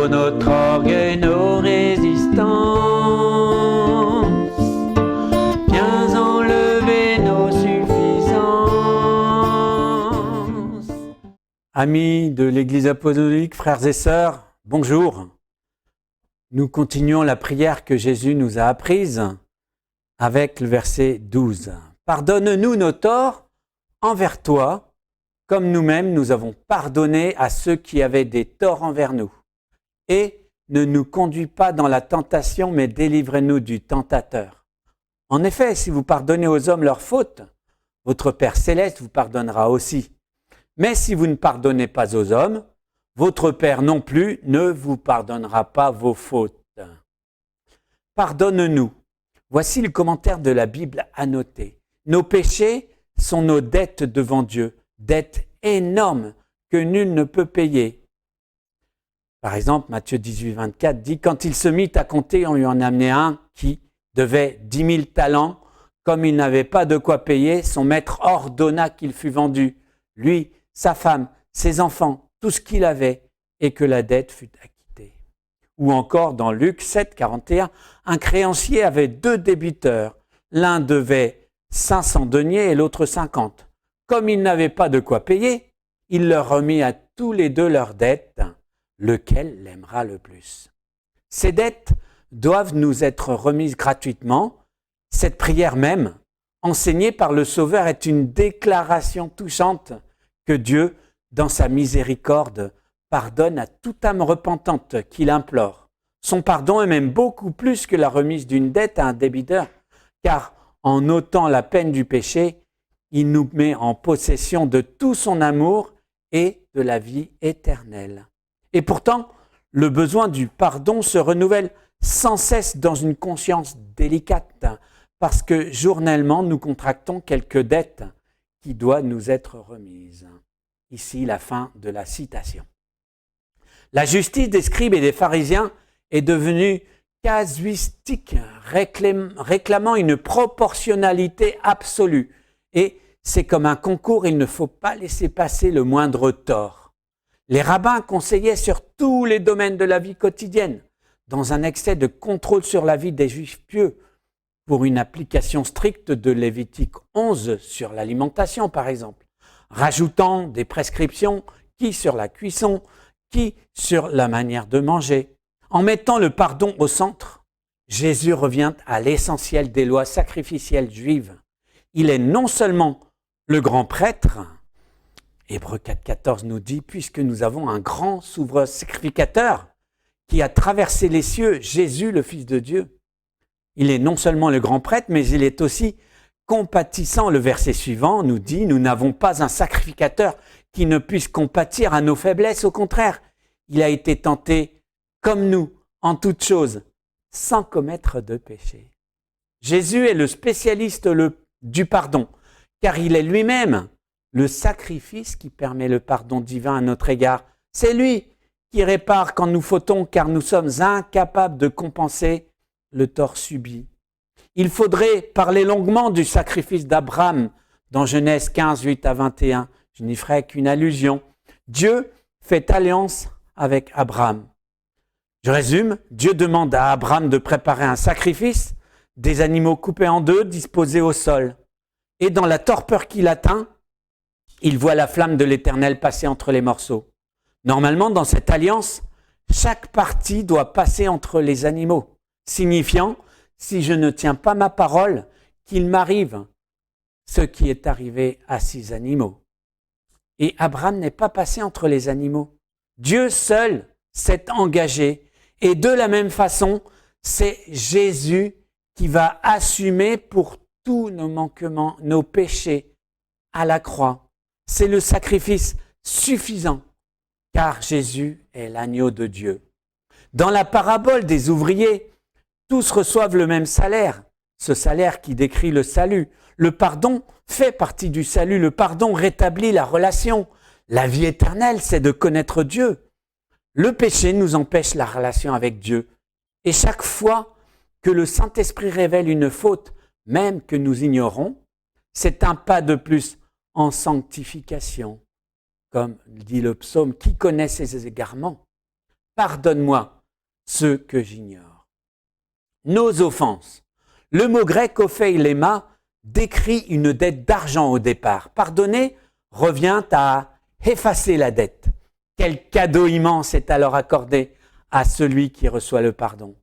sur notre orgueil, nos résistances. Viens enlever nos suffisances. Amis de l'Église apostolique, frères et sœurs, bonjour. Nous continuons la prière que Jésus nous a apprise avec le verset 12. Pardonne-nous nos torts envers toi, comme nous-mêmes nous avons pardonné à ceux qui avaient des torts envers nous. Et ne nous conduis pas dans la tentation, mais délivre-nous du tentateur. En effet, si vous pardonnez aux hommes leurs fautes, votre Père céleste vous pardonnera aussi. Mais si vous ne pardonnez pas aux hommes, votre Père non plus ne vous pardonnera pas vos fautes. Pardonne-nous. Voici le commentaire de la Bible annoté. Nos péchés sont nos dettes devant Dieu, dettes énormes que nul ne peut payer. Par exemple, Matthieu 18, 24 dit « Quand il se mit à compter, on lui en amenait un qui devait 10 000 talents. Comme il n'avait pas de quoi payer, son maître ordonna qu'il fût vendu, lui, sa femme, ses enfants, tout ce qu'il avait, et que la dette fût acquittée. » Ou encore dans Luc 7, 41, un créancier avait 2 débiteurs. L'un devait 500 deniers et l'autre 50. Comme il n'avait pas de quoi payer, il leur remit à tous les deux leurs dettes, lequel l'aimera le plus. Ces dettes doivent nous être remises gratuitement. Cette prière même, enseignée par le Sauveur, est une déclaration touchante que Dieu, dans sa miséricorde, pardonne à toute âme repentante qui l'implore. Son pardon est même beaucoup plus que la remise d'une dette à un débiteur, car en ôtant la peine du péché, il nous met en possession de tout son amour et de la vie éternelle. Et pourtant, le besoin du pardon se renouvelle sans cesse dans une conscience délicate, parce que journellement, nous contractons quelques dettes qui doivent nous être remises. Ici, la fin de la citation. La justice des scribes et des pharisiens est devenue casuistique, réclamant une proportionnalité absolue. Et c'est comme un concours, il ne faut pas laisser passer le moindre tort. Les rabbins conseillaient sur tous les domaines de la vie quotidienne, dans un excès de contrôle sur la vie des Juifs pieux, pour une application stricte de Lévitique 11 sur l'alimentation par exemple, rajoutant des prescriptions qui sur la cuisson, qui sur la manière de manger. En mettant le pardon au centre, Jésus revient à l'essentiel des lois sacrificielles juives. Il est non seulement le grand prêtre, Hébreux 4,14 nous dit, puisque nous avons un grand souverain sacrificateur qui a traversé les cieux, Jésus, le Fils de Dieu. Il est non seulement le grand prêtre, mais il est aussi compatissant. Le verset suivant nous dit, nous n'avons pas un sacrificateur qui ne puisse compatir à nos faiblesses. Au contraire, il a été tenté comme nous, en toutes choses, sans commettre de péché. Jésus est le spécialiste du pardon, car il est lui-même le sacrifice qui permet le pardon divin à notre égard. C'est lui qui répare quand nous fautons, car nous sommes incapables de compenser le tort subi. Il faudrait parler longuement du sacrifice d'Abraham dans Genèse 15, 8 à 21. Je n'y ferai qu'une allusion. Dieu fait alliance avec Abraham. Je résume, Dieu demande à Abraham de préparer un sacrifice, des animaux coupés en deux, disposés au sol. Et dans la torpeur qu'il atteint, il voit la flamme de l'Éternel passer entre les morceaux. Normalement, dans cette alliance, chaque partie doit passer entre les animaux, signifiant, si je ne tiens pas ma parole, qu'il m'arrive ce qui est arrivé à 6 animaux. Et Abraham n'est pas passé entre les animaux. Dieu seul s'est engagé. Et de la même façon, c'est Jésus qui va assumer pour tous nos manquements, nos péchés à la croix. C'est le sacrifice suffisant, car Jésus est l'agneau de Dieu. Dans la parabole des ouvriers, tous reçoivent le même salaire, ce salaire qui décrit le salut. Le pardon fait partie du salut, le pardon rétablit la relation. La vie éternelle, c'est de connaître Dieu. Le péché nous empêche la relation avec Dieu. Et chaque fois que le Saint-Esprit révèle une faute, même que nous ignorons, c'est un pas de plus en sanctification. Comme dit le psaume, qui connaît ses égarements? pardonne-moi ce que j'ignore. Nos offenses. Le mot grec opheiléma décrit une dette d'argent au départ. Pardonner revient à effacer la dette. Quel cadeau immense est alors accordé à celui qui reçoit le pardon.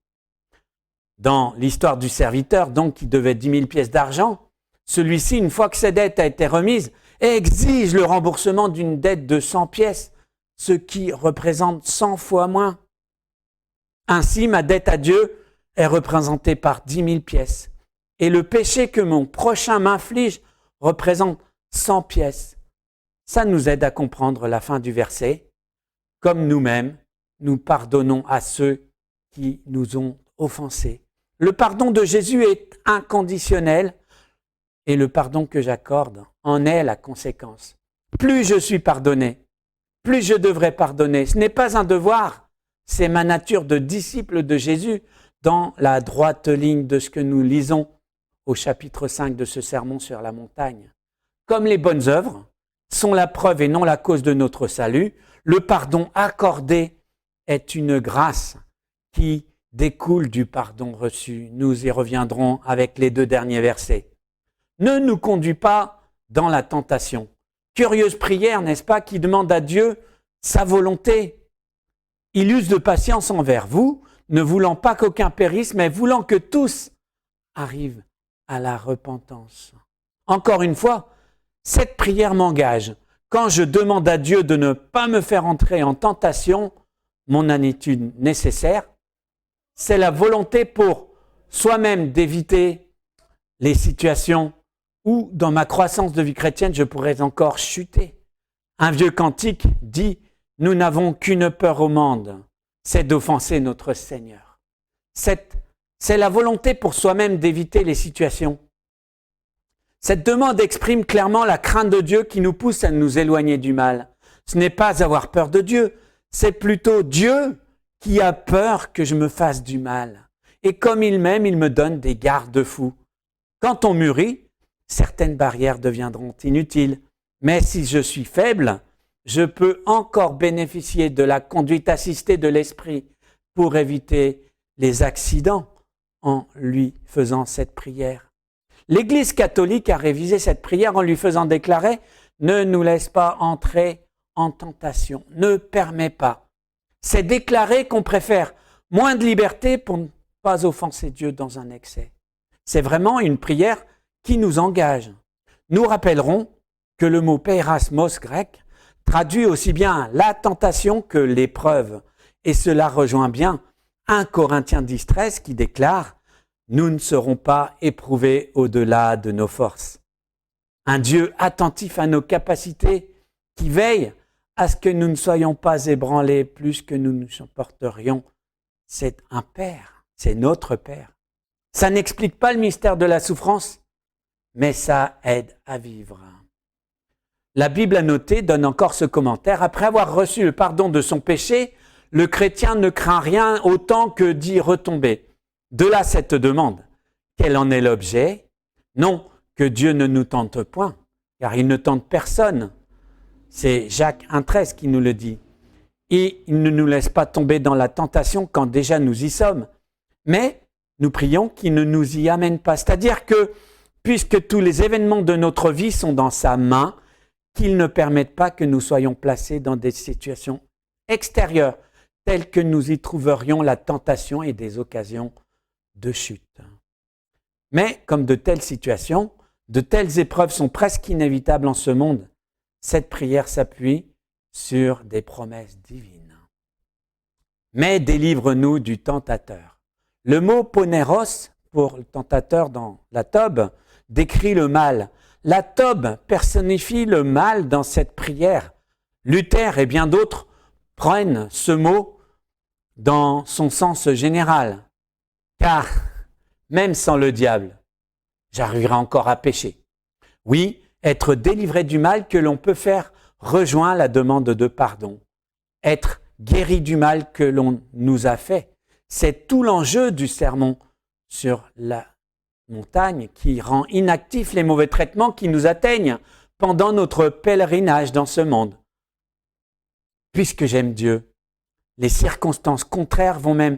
Dans l'histoire du serviteur, donc, qui devait 10 000 pièces d'argent, celui-ci, une fois que sa dette a été remise, exige le remboursement d'une dette de 100 pièces, ce qui représente 100 fois moins. Ainsi, ma dette à Dieu est représentée par 10 000 pièces. Et le péché que mon prochain m'inflige représente 100 pièces. Ça nous aide à comprendre la fin du verset. Comme nous-mêmes, nous pardonnons à ceux qui nous ont offensés. Le pardon de Jésus est inconditionnel et le pardon que j'accorde en est la conséquence. Plus je suis pardonné, plus je devrais pardonner. Ce n'est pas un devoir, c'est ma nature de disciple de Jésus dans la droite ligne de ce que nous lisons au chapitre 5 de ce sermon sur la montagne. Comme les bonnes œuvres sont la preuve et non la cause de notre salut, le pardon accordé est une grâce qui découle du pardon reçu. Nous y reviendrons avec les 2 derniers versets. Ne nous conduis pas dans la tentation. Curieuse prière, n'est-ce pas, qui demande à Dieu sa volonté. Il use de patience envers vous, ne voulant pas qu'aucun périsse, mais voulant que tous arrivent à la repentance. Encore une fois, cette prière m'engage. Quand je demande à Dieu de ne pas me faire entrer en tentation, mon attitude nécessaire, c'est la volonté pour soi-même d'éviter les situations où, dans ma croissance de vie chrétienne, je pourrais encore chuter. Un vieux cantique dit « Nous n'avons qu'une peur au monde, c'est d'offenser notre Seigneur ». C'est la volonté pour soi-même d'éviter les situations. Cette demande exprime clairement la crainte de Dieu qui nous pousse à nous éloigner du mal. Ce n'est pas avoir peur de Dieu, c'est plutôt Dieu qui a peur que je me fasse du mal. Et comme il m'aime, il me donne des garde-fous. Quand on mûrit, certaines barrières deviendront inutiles. Mais si je suis faible, je peux encore bénéficier de la conduite assistée de l'Esprit pour éviter les accidents en lui faisant cette prière. L'Église catholique a révisé cette prière en lui faisant déclarer « Ne nous laisse pas entrer en tentation, ne permets pas ». C'est déclarer qu'on préfère moins de liberté pour ne pas offenser Dieu dans un excès. C'est vraiment une prière qui nous engage. Nous rappellerons que le mot peirasmos grec traduit aussi bien la tentation que l'épreuve. Et cela rejoint bien 1 Corinthiens 10,13 qui déclare « Nous ne serons pas éprouvés au-delà de nos forces ». Un Dieu attentif à nos capacités qui veille à ce que nous ne soyons pas ébranlés plus que nous nous supporterions. C'est un Père, c'est notre Père. Ça n'explique pas le mystère de la souffrance, mais ça aide à vivre. La Bible annotée donne encore ce commentaire. Après avoir reçu le pardon de son péché, le chrétien ne craint rien autant que d'y retomber. De là cette demande. Quel en est l'objet? Non, que Dieu ne nous tente point, car il ne tente personne. C'est Jacques 1,13 qui nous le dit. Et il ne nous laisse pas tomber dans la tentation quand déjà nous y sommes. Mais nous prions qu'il ne nous y amène pas. C'est-à-dire que, puisque tous les événements de notre vie sont dans sa main, qu'il ne permette pas que nous soyons placés dans des situations extérieures, telles que nous y trouverions la tentation et des occasions de chute. Mais comme de telles situations, de telles épreuves sont presque inévitables en ce monde, cette prière s'appuie sur des promesses divines. Mais délivre-nous du tentateur. Le mot poneros pour le tentateur dans la Tobe décrit le mal. La Tobe personnifie le mal dans cette prière. Luther et bien d'autres prennent ce mot dans son sens général. Car même sans le diable, j'arriverai encore à pécher. Oui, être délivré du mal que l'on peut faire rejoint la demande de pardon. Être guéri du mal que l'on nous a fait. C'est tout l'enjeu du sermon sur la montagne qui rend inactifs les mauvais traitements qui nous atteignent pendant notre pèlerinage dans ce monde. Puisque j'aime Dieu, Les circonstances contraires vont même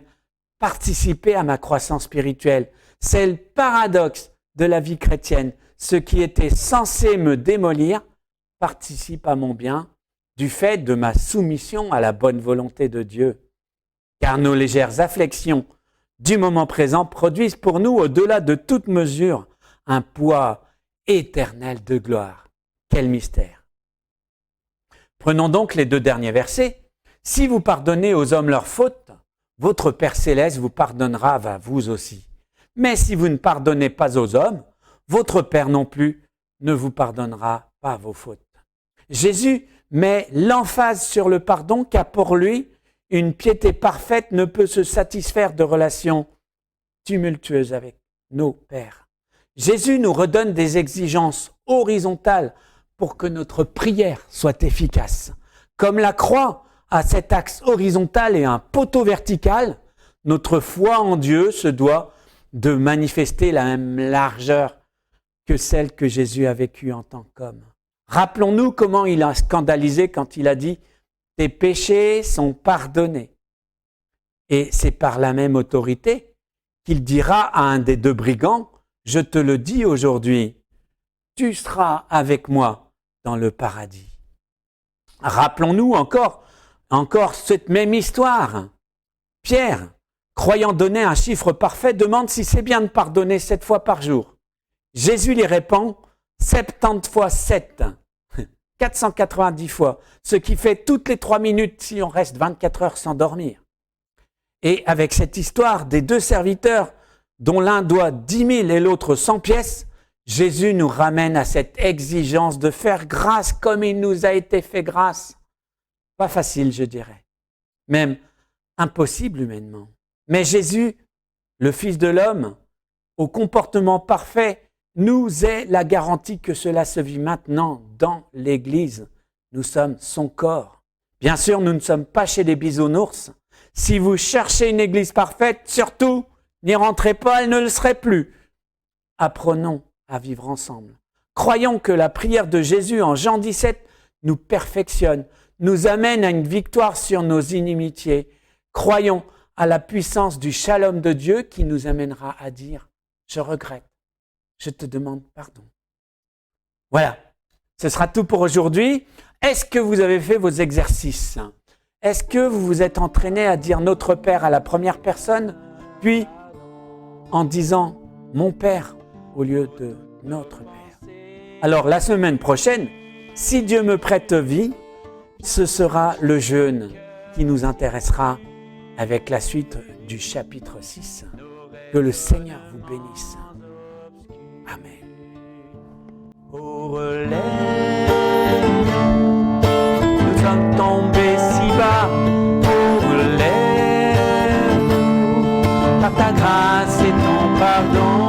participer à ma croissance spirituelle. C'est le paradoxe de la vie chrétienne. Ce qui était censé me démolir participe à mon bien du fait de ma soumission à la bonne volonté de Dieu. Car nos légères afflictions du moment présent produisent pour nous, au-delà de toute mesure, un poids éternel de gloire. Quel mystère! Prenons donc les 2 derniers versets. Si vous pardonnez aux hommes leurs fautes, votre Père céleste vous pardonnera à vous aussi. Mais si vous ne pardonnez pas aux hommes, votre Père non plus ne vous pardonnera pas vos fautes. Jésus met l'emphase sur le pardon car pour lui, une piété parfaite ne peut se satisfaire de relations tumultueuses avec nos pères. Jésus nous redonne des exigences horizontales pour que notre prière soit efficace. Comme la croix a cet axe horizontal et un poteau vertical, notre foi en Dieu se doit de manifester la même largeur que celle que Jésus a vécue en tant qu'homme. Rappelons-nous comment il a scandalisé quand il a dit « Tes péchés sont pardonnés ». Et c'est par la même autorité qu'il dira à un des 2 brigands « Je te le dis aujourd'hui, tu seras avec moi dans le paradis ». Rappelons-nous encore cette même histoire. Pierre, croyant donner un chiffre parfait, demande si c'est bien de pardonner 7 fois par jour. Jésus lui répond 70 fois 7, 490 fois, ce qui fait toutes les 3 minutes si on reste 24 heures sans dormir. Et avec cette histoire des 2 serviteurs, dont l'un doit 10 000 et l'autre 100 pièces, Jésus nous ramène à cette exigence de faire grâce comme il nous a été fait grâce. Pas facile, je dirais. Même impossible humainement. Mais Jésus, le Fils de l'homme, au comportement parfait, nous est la garantie que cela se vit maintenant dans l'Église. Nous sommes son corps. Bien sûr, nous ne sommes pas chez les bisounours. Si vous cherchez une Église parfaite, surtout, n'y rentrez pas, elle ne le serait plus. Apprenons à vivre ensemble. Croyons que la prière de Jésus en Jean 17 nous perfectionne, nous amène à une victoire sur nos inimitiés. Croyons à la puissance du shalom de Dieu qui nous amènera à dire « Je regrette, je te demande pardon ». Voilà, ce sera tout pour aujourd'hui. Est-ce que vous avez fait vos exercices? Est-ce que vous vous êtes entraîné à dire « Notre Père » à la première personne, puis en disant « Mon Père » au lieu de « Notre Père ». Alors la semaine prochaine, si Dieu me prête vie, ce sera le jeûne qui nous intéressera avec la suite du chapitre 6. Que le Seigneur vous bénisse. Amen. Au relais, nous sommes tombés si bas. Au relais, par ta grâce et ton pardon.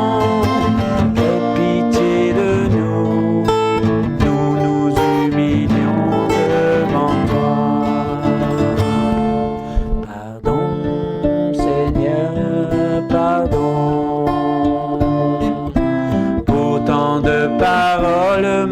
Paroles